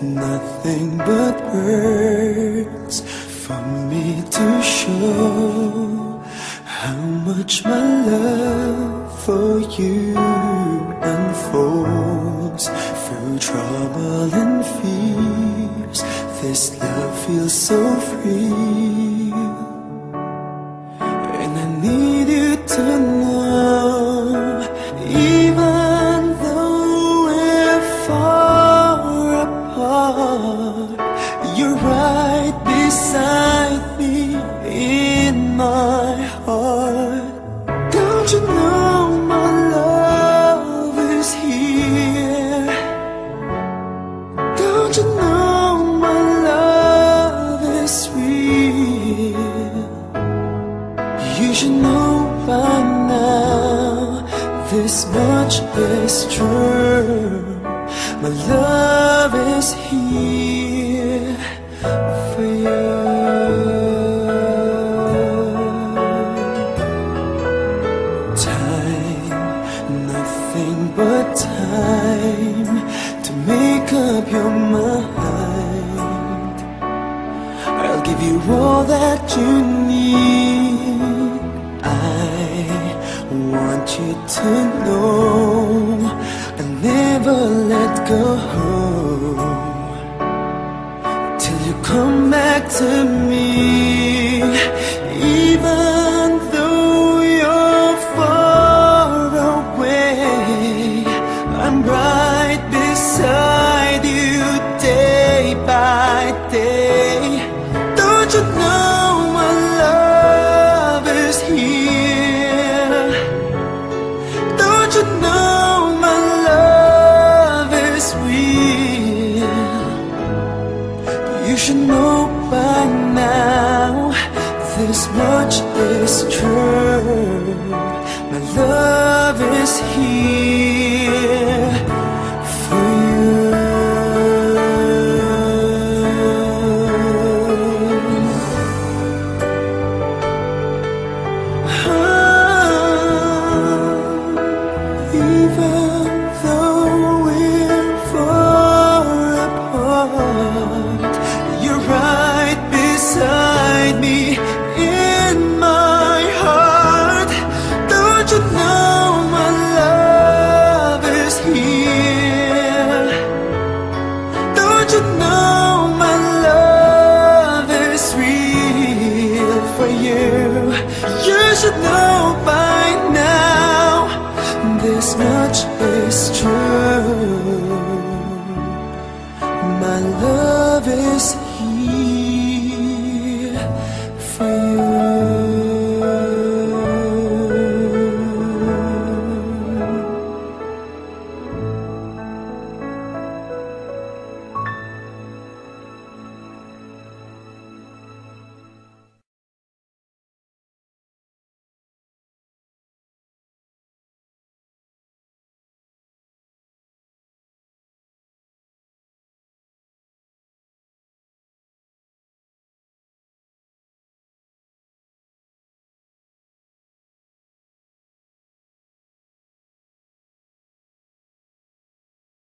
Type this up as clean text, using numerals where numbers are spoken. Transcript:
nothing but words for me to show how much my love for you unfolds through trouble and fears. This love feels so free, and I need you to know, even though we're far apart, you're right beside me in my heart. Don't you know my love is here? Don't you know my love is real? You should know by now, this much is true. My love is here for you. Time, nothing but time to make up your mind. I'll give you all that you need. I want you to know I'll never let go till you come back to me. Even though you're far away, I'm right beside you day by day. Don't you know my love is here? Don't you know my love is real? You should know by now, this much is true. My love is here for you. Even though we're far apart, you're right beside me in my heart. Don't you know my love is here? Don't you know my love is real for you? You should know by now, this much is true. My love is